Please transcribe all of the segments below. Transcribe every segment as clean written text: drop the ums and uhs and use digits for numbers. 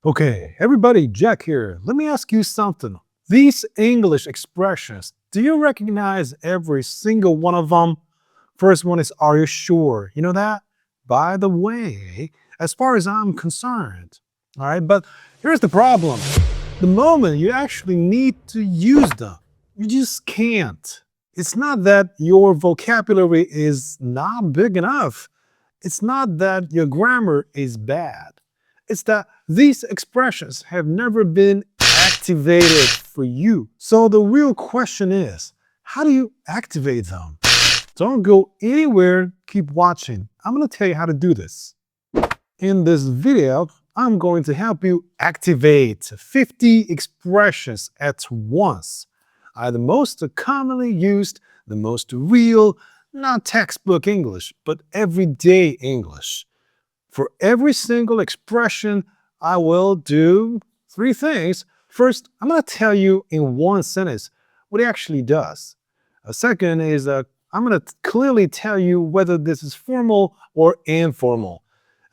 Okay, everybody, Jack here. Let me ask you something. These English expressions, do you recognize every single one of them? First one is, are you sure? You know that? By the way, as far as I'm concerned. All right, but here's the problem. The moment you actually need to use them, you just can't. It's not that your vocabulary is not big enough. It's not that your grammar is bad. It's that these expressions have never been activated for you. So the real question is, how do you activate them? Don't go anywhere, keep watching. I'm going to tell you how to do this. In this video, I'm going to help you activate 50 expressions at once. The most commonly used, the most real, not textbook English, but everyday English. For every single expression, I will do three things. First, I'm going to tell you in one sentence what it actually does. A second is I'm going to clearly tell you whether this is formal or informal.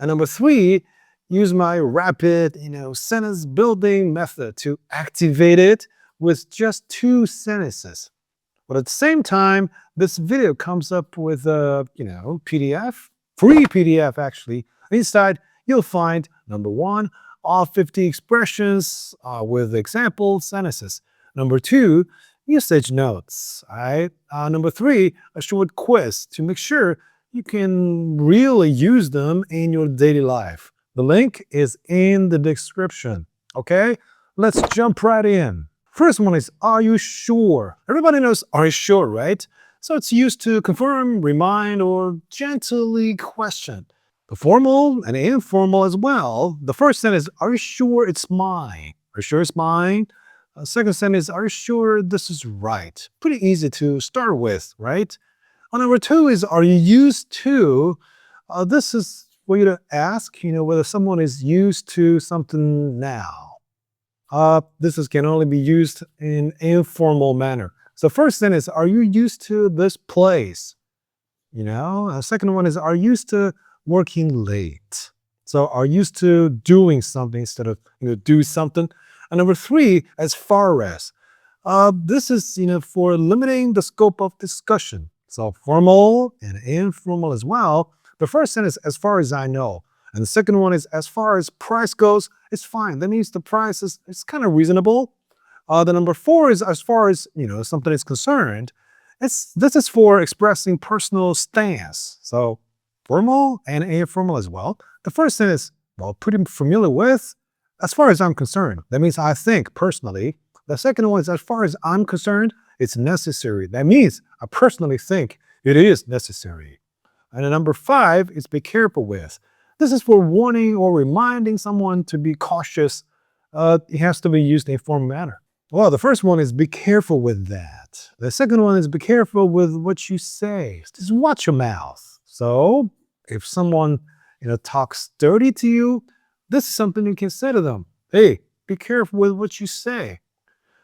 And number three, use my rapid, sentence building method to activate it with just 2 sentences. But at the same time, this video comes up with a, PDF, free PDF actually. Inside, you'll find number 1, all 50 expressions with example sentences. Number 2, usage notes. All right. Number 3, a short quiz to make sure you can really use them in your daily life. The link is in the description. Okay, let's jump right in. First one is, are you sure? Everybody knows, are you sure, right? So it's used to confirm, remind, or gently question. The formal and informal as well. The first sentence, are you sure it's mine? Are you sure it's mine? Second sentence, are you sure this is right? Pretty easy to start with, right? Number 2 is, are you used to? This is for you to ask, whether someone is used to something now. This can only be used in informal manner. So first sentence, are you used to this place? Second one is, are you used to working late? So are used to doing something instead of, do something. And number 3, as far as. This is, for limiting the scope of discussion. So formal and informal as well. The first sentence, as far as I know. And the second one is, as far as price goes, it's fine. That means the price is kind of reasonable. The number 4 is, as far as something is concerned. This is for expressing personal stance. So formal and informal as well. The first sentence, well, pretty familiar with. As far as I'm concerned, that means I think personally. The second one is, as far as I'm concerned, it's necessary. That means I personally think it is necessary. And the number 5 is, be careful with. This is for warning or reminding someone to be cautious. It has to be used in a formal manner. Well, the first one is, be careful with that. The second one is, be careful with what you say. Just watch your mouth. So if someone talks dirty to you, this is something you can say to them. Hey, be careful with what you say.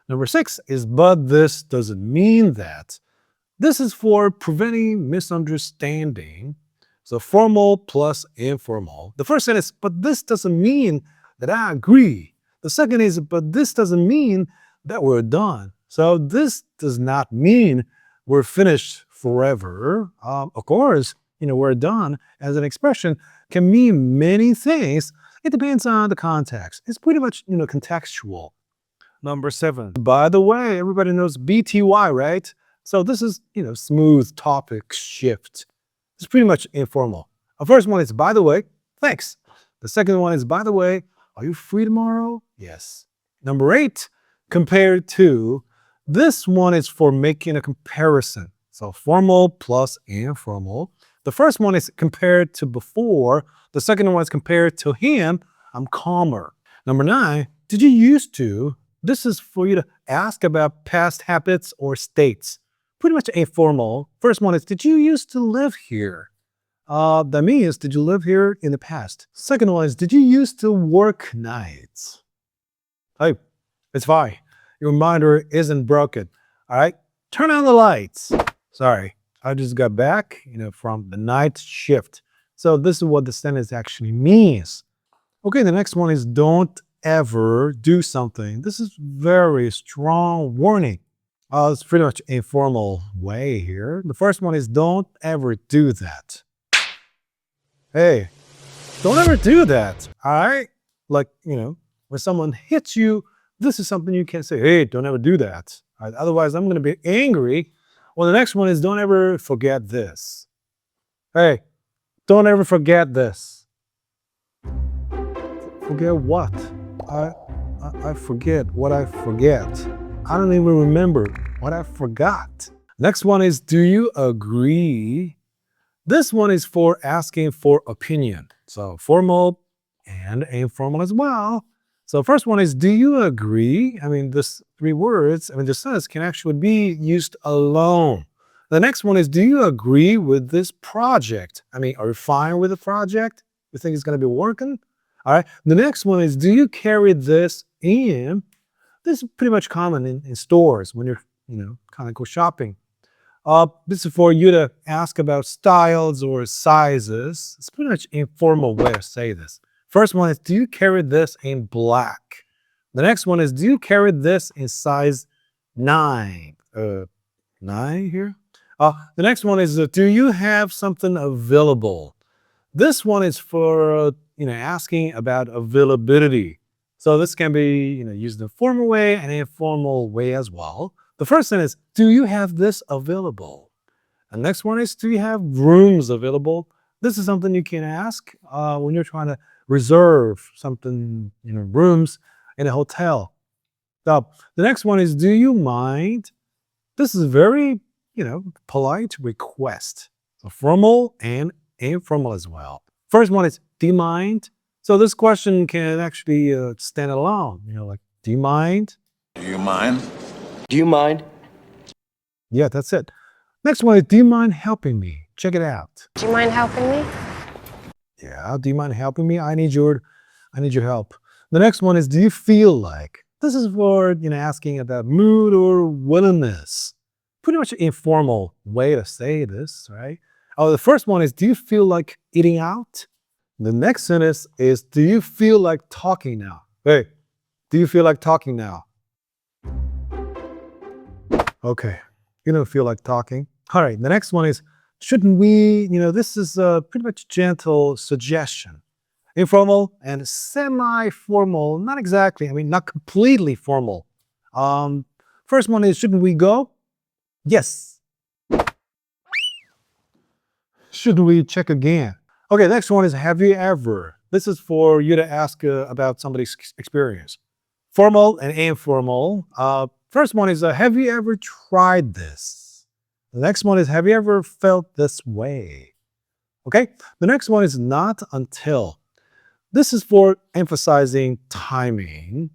Number 6 is, but this doesn't mean that. This is for preventing misunderstanding. So formal plus informal. The first sentence, but this doesn't mean that I agree. The second is, but this doesn't mean that we're done. So this does not mean we're finished forever. Of course, we're done as an expression can mean many things. It depends on the context. It's pretty much, contextual. Number 7. By the way, everybody knows BTY, right? So this is, smooth topic shift. It's pretty much informal. The first one is, by the way, thanks. The second one is, by the way, are you free tomorrow? Yes. Number 8, compared to. This one is for making a comparison. So formal plus informal. The first one is compared to before. The second one is compared to him. I'm calmer. Number 9, did you used to? This is for you to ask about past habits or states. Pretty much informal. First one is, did you used to live here? That means, did you live here in the past? Second one is, did you used to work nights? Hey, it's fine. Your reminder isn't broken. All right, turn on the lights. Sorry, I just got back, from the night shift. So this is what the sentence actually means. Okay, the next one is, don't ever do something. This is very strong warning. It's pretty much informal way here. The first one is don't ever do that. Hey, don't ever do that. All right? Like, when someone hits you, this is something you can say, hey, don't ever do that. All right? Otherwise, I'm going to be angry. Well, the next one is don't ever forget this. Hey, don't ever forget this. Forget what? I forget what I forget. I don't even remember what I forgot. Next one is do you agree? This one is for asking for opinion. So formal and informal as well. So first one is do you agree? This three words, the sentence can actually be used alone. The next one is do you agree with this project? Are you fine with the project? You think it's going to be working? All right. The next one is do you carry this in? This is pretty much common in stores when you're, kind of go shopping. This is for you to ask about styles or sizes. It's pretty much informal way to say this. First one is, do you carry this in black? The next one is, do you carry this in size 9? 9 here? The next one is, do you have something available? This one is for, asking about availability. So this can be, used in a formal way and informal way as well. The first sentence is, do you have this available? The next one is, do you have rooms available? This is something you can ask when you're trying to reserve something, rooms in a hotel. Now, the next one is, do you mind? This is a very, polite request. So formal and informal as well. First one is, do you mind? So this question can actually stand alone. Like, do you mind? Do you mind? Do you mind? Yeah, that's it. Next one is, do you mind helping me? Check it out. Do you mind helping me? Yeah, do you mind helping me? I need your help. The next one is, do you feel like? This is for, asking about mood or willingness. Pretty much an informal way to say this, right? The first one is, do you feel like eating out? The next sentence is, do you feel like talking now? Hey, do you feel like talking now? Okay, you don't feel like talking. All right, the next one is, shouldn't we, this is a pretty much gentle suggestion. Informal and semi-formal, not exactly, not completely formal. First one is, shouldn't we go? Yes. Shouldn't we check again? Okay, next one is, have you ever? This is for you to ask about somebody's experience. Formal and informal. First one is, have you ever tried this? The next one is, have you ever felt this way? Okay, the next one is not until. This is for emphasizing timing,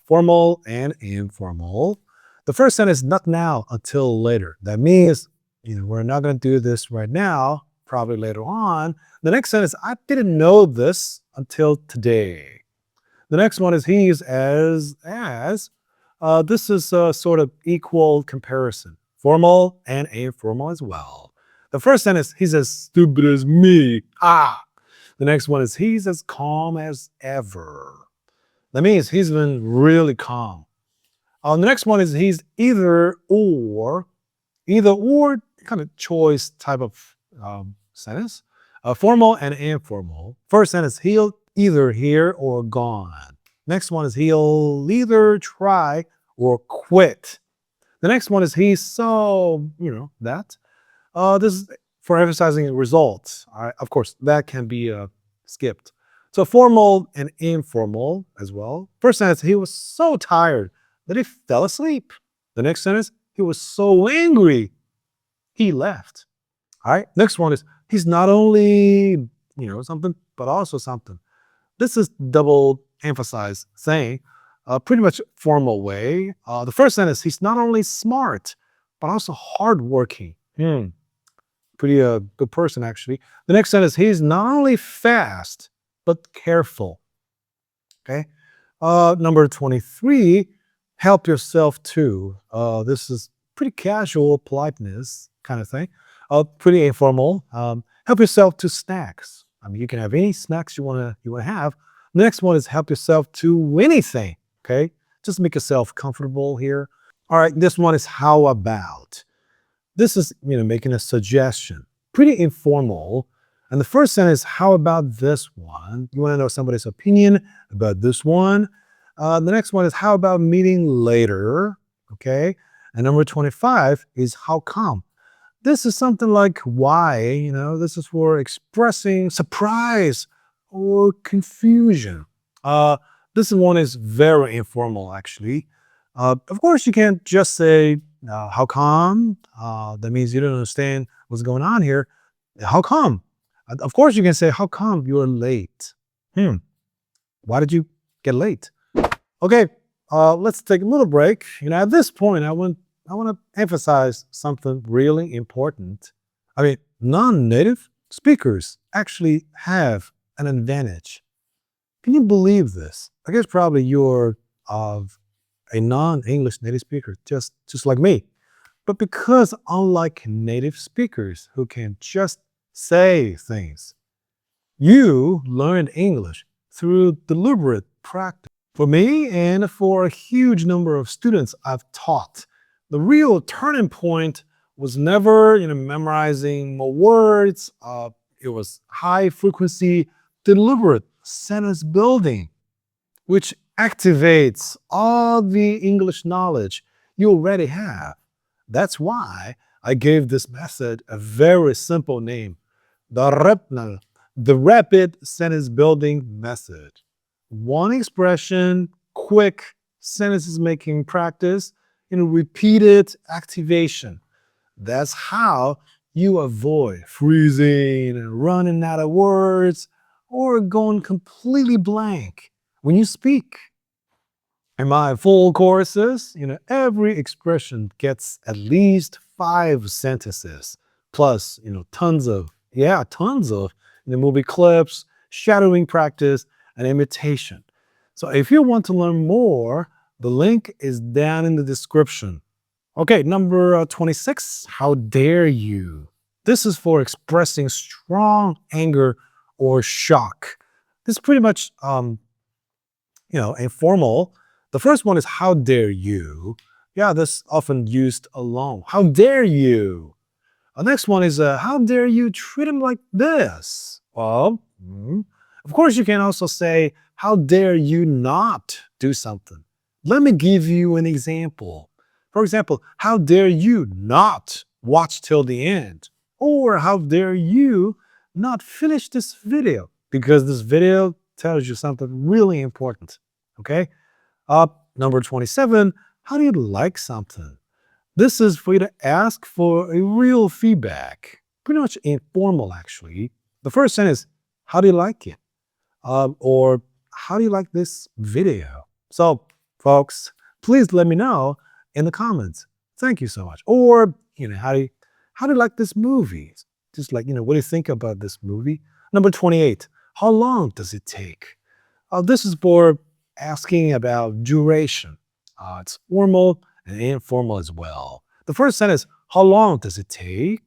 formal and informal. The first sentence is not now until later. That means, we're not going to do this right now, probably later on. The next sentence, I didn't know this until today. The next one is he's as. This is a sort of equal comparison, formal and informal as well. The first sentence, he's as stupid as me. The next one is he's as calm as ever. That means he's been really calm. The next one is he's either or kind of choice type of sentence. Formal and informal. First sentence, he'll either here or gone. Next one is he'll either try or quit. The next one is he's so, that. This is for emphasizing results. Of course, that can be skipped. So formal and informal as well. First sentence, he was so tired that he fell asleep. The next sentence, he was so angry, he left. All right, next one is he's not only, something, but also something. This is double emphasized saying, pretty much formal way. The first sentence, he's not only smart, but also hardworking. Pretty good person, actually. The next sentence, he's not only fast, but careful. Okay. Number 23, help yourself too. This is pretty casual politeness kind of thing. Pretty informal. Help yourself to snacks. You can have any snacks you wanna have. The next one is help yourself to anything. Okay, just make yourself comfortable here. All right, this one is how about. This is making a suggestion, pretty informal. And the first sentence, how about this one? You want to know somebody's opinion about this one. The next one is how about meeting later? Okay, and number 25 is how come. This is something like why, this is for expressing surprise or confusion. This one is very informal, actually. Of course, you can't just say, how come? That means you don't understand what's going on here. How come? Of course, you can say, how come you're late? Why did you get late? Okay, let's take a little break. At this point, I want to emphasize something really important. I mean, non-native speakers actually have an advantage. Can you believe this? I guess probably you're of a non-English native speaker, just like me. But because unlike native speakers who can just say things, you learned English through deliberate practice. For me and for a huge number of students I've taught, the real turning point was never memorizing more words. It was high frequency, deliberate sentence building, which activates all the English knowledge you already have. That's why I gave this method a very simple name, the rapid sentence building method. One expression, quick sentences making practice, repeated activation. That's how you avoid freezing and running out of words or going completely blank when you speak. In my full courses, every expression gets at least 5 sentences, plus, tons of movie clips, shadowing practice, and imitation. So if you want to learn more, the link is down in the description. Okay, number 26, how dare you? This is for expressing strong anger or shock. This is pretty much, informal. The first one is how dare you? Yeah, this often used alone. How dare you? The next one is how dare you treat him like this? Well, of course you can also say how dare you not do something. Let me give you an example. For example, how dare you not watch till the end? Or how dare you not finish this video? Because this video tells you something really important. Okay? Number 27, how do you like something? This is for you to ask for a real feedback. Pretty much informal, actually. The first sentence, how do you like it? Or how do you like this video? So, folks, please let me know in the comments. Thank you so much. Or, how do you like this movie? Just like, what do you think about this movie? Number 28, how long does it take? This is for asking about duration. It's formal and informal as well. The first sentence, how long does it take?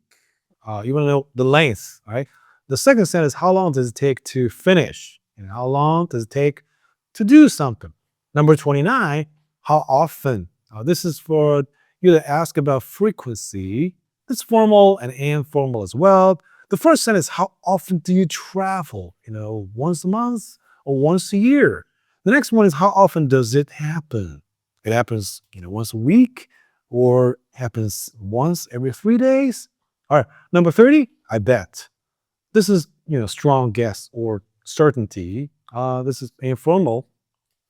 You want to know the length, right? The second sentence, how long does it take to finish? How long does it take to do something? Number 29, how often? This is for you to ask about frequency. It's formal and informal as well. The first sentence, how often do you travel? Once a month or once a year? The next one is how often does it happen? It happens, once a week or happens once every 3 days. All right, number 30, I bet. This is, strong guess or certainty. This is informal,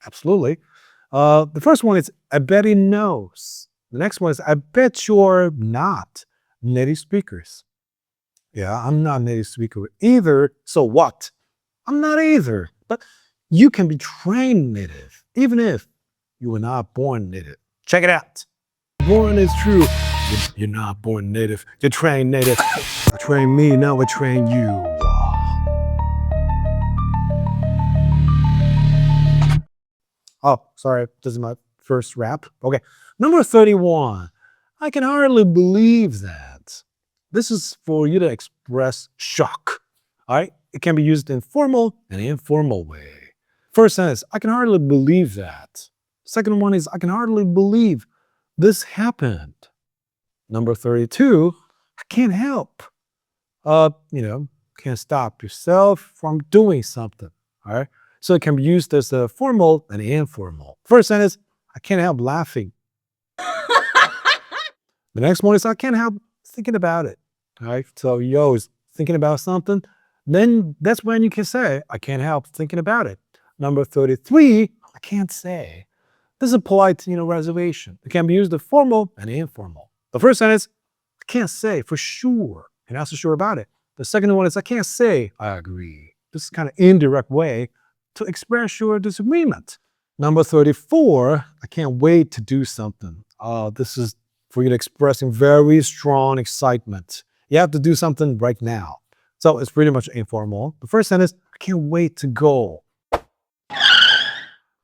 absolutely. The first one is I bet he knows. The next one is I bet you're not native speakers. Yeah, I'm not a native speaker either. So what? I'm not either. But you can be trained native, even if you were not born native. Check it out. Born is true. You're not born native. You're trained native. I train me, now I train you. Oh, sorry. This is my first rap. Okay. Number 31. I can hardly believe that. This is for you to express shock. All right? It can be used in formal and informal way. First sentence, I can hardly believe that. Second one is, I can hardly believe this happened. Number 32, I can't help. Can't stop yourself from doing something. All right. So it can be used as a formal and informal. First sentence, I can't help laughing. The next one is, I can't help thinking about it. All right. So you're always thinking about something. Then that's when you can say, I can't help thinking about it. Number 33, I can't say. This is a polite, reservation. It can be used as formal and informal. The first sentence, I can't say for sure. You're not so sure about it. The second one is, I can't say I agree. This is kind of indirect way to express your disagreement. Number 34, I can't wait to do something. This is for you to expressing very strong excitement. You have to do something right now. So it's pretty much informal. The first sentence, I can't wait to go.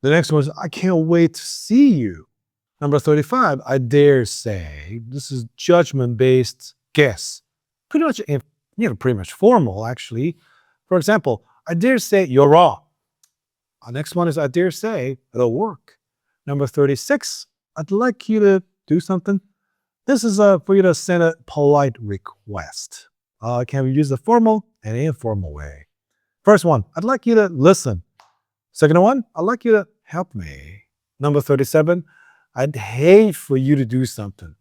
The next one is, I can't wait to see you. Number 35, I dare say. This is judgment-based guess. Pretty much formal, actually. For example, I dare say you're wrong. Our next one is, I dare say it'll work. Number 36, I'd like you to do something. This is for you to send a polite request. Can we use the formal and informal way? First one, I'd like you to listen. Second one, I'd like you to help me. Number 37, I'd hate for you to do something.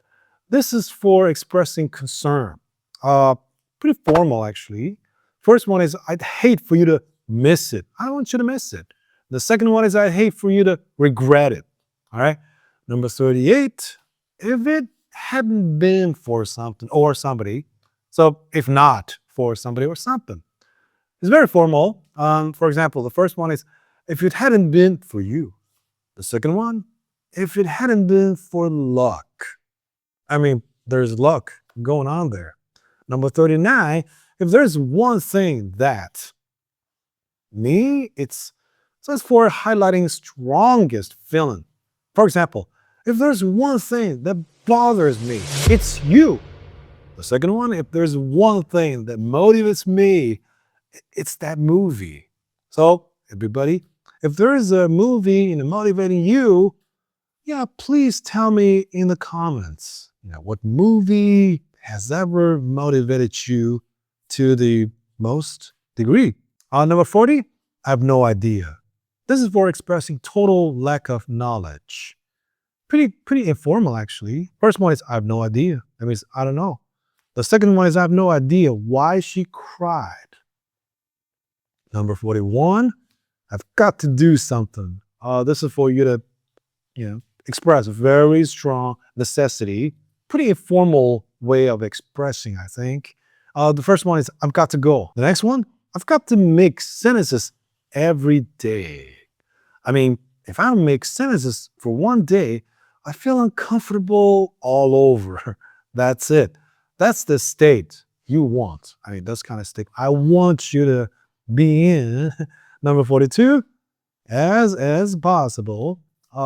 This is for expressing concern. Pretty formal, actually. First one is, I'd hate for you to miss it. I don't want you to miss it. The second one is, I'd hate for you to regret it. All right. Number 38, if it hadn't been for something or somebody, so if not for somebody or something. It's very formal. For example, the first one is, if it hadn't been for you. The second one, if it hadn't been for luck. I mean, there's luck going on there. Number 39, if there's one thing that it's for highlighting strongest feeling. For example, if there's one thing that bothers me, it's you. The second one, if there's one thing that motivates me, it's that movie. So, everybody, if there is a movie motivating you, please tell me in the comments. What movie has ever motivated you to the most degree? Number 40, I have no idea. This is for expressing total lack of knowledge. Pretty informal, actually. First one is, I have no idea. That means I don't know. The second one is, I have no idea why she cried. Number 41, I've got to do something. This is for you to, express a very strong necessity. Pretty informal way of expressing, I think. The first one is, I've got to go. The next one, I've got to make sentences every day. I mean, if I don't make sentences for one day, I feel uncomfortable all over. That's it. That's the state you want. I mean, that's kind of state I want you to be in. Number 42, as possible.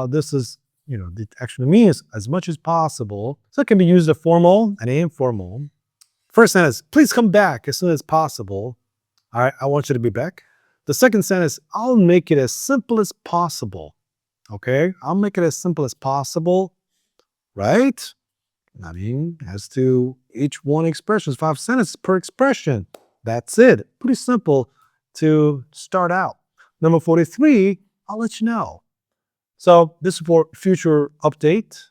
This is, it actually means as much as possible. So it can be used as formal and informal. First sentence, please come back as soon as possible. All right, I want you to be back. The second sentence, I'll make it as simple as possible. Okay, I'll make it as simple as possible, right? I mean, as to each one expression, 5 sentences per expression. That's it. Pretty simple to start out. Number 43, I'll let you know. So this is for future update,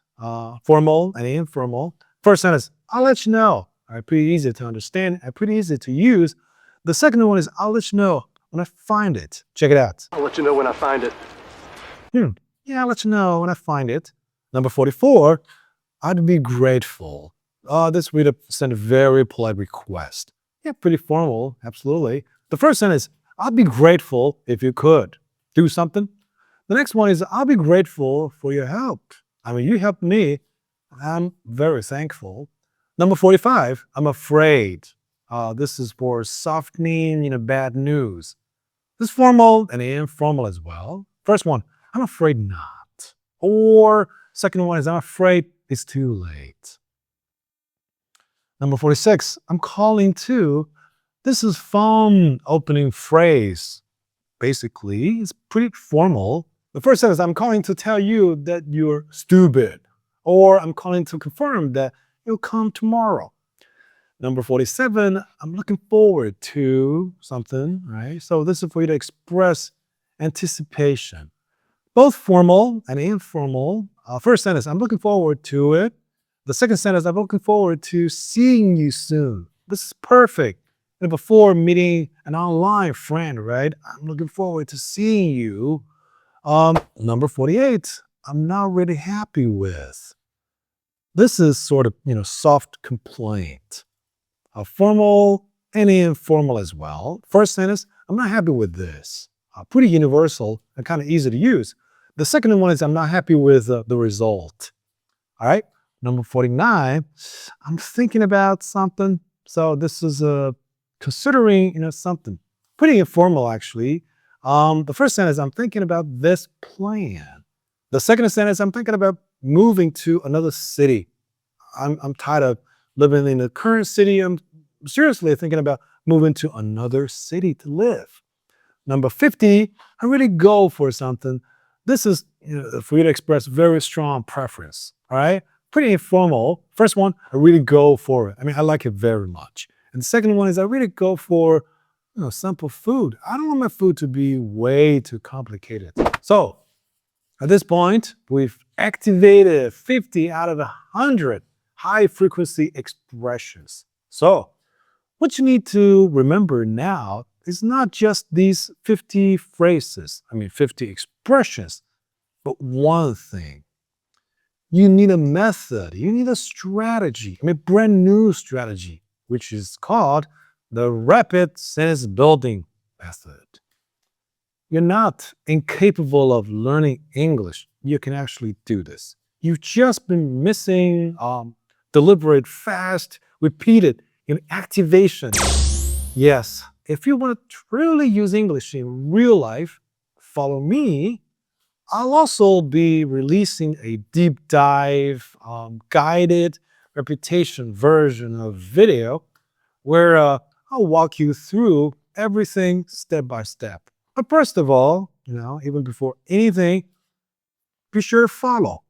formal and informal. First sentence, I'll let you know. All right, pretty easy to understand and pretty easy to use. The second one is, I'll let you know when I find it. Check it out. I'll let you know when I find it. Yeah, I'll let you know when I find it. Number 44, I'd be grateful. This would send a very polite request. Yeah, pretty formal, absolutely. The first sentence, I'd be grateful if you could do something. The next one is, I'll be grateful for your help. I mean, you helped me. I'm very thankful. Number 45, I'm afraid. This is for softening, bad news. This is formal and informal as well. First one, I'm afraid not. Or second one is, I'm afraid it's too late. Number 46, I'm calling too. This is fun opening phrase. basically is pretty formal. The first sentence, I'm calling to tell you that you're stupid, or I'm calling to confirm that you'll come tomorrow. Number 47, I'm looking forward to something, right? So this is for you to express anticipation. Both formal and informal. First sentence, I'm looking forward to it. The second sentence, I'm looking forward to seeing you soon. This is perfect. And before meeting an online friend, right? I'm looking forward to seeing you. Number 48, I'm not really happy with. This is sort of, soft complaint. Formal and informal as well. First sentence, I'm not happy with this. Pretty universal and kind of easy to use. The second one is I'm not happy with the result. All right. Number 49, I'm thinking about something. So this is considering, something pretty informal actually. The first sentence, I'm thinking about this plan. The second sentence, I'm thinking about moving to another city. I'm tired of living in the current city. I'm seriously thinking about moving to another city to live. Number 50, I really go for something. This is for you to express very strong preference. All right, pretty informal. First one, I really go for it. I mean, I like it very much. And the second one is I really go for simple food. I don't want my food to be way too complicated. So at this point, we've activated 50 out of 100 high-frequency expressions. So what you need to remember now is not just these 50 phrases, 50 expressions, but one thing. You need a method, you need a strategy, brand new strategy, which is called the rapid sentence building method. You're not incapable of learning English. You can actually do this. You've just been missing deliberate, fast, repeated activation. Yes, if you want to truly use English in real life, follow me. I'll also be releasing a deep dive, guided repetition version of video where I'll walk you through everything step by step. But first of all, even before anything, be sure to follow.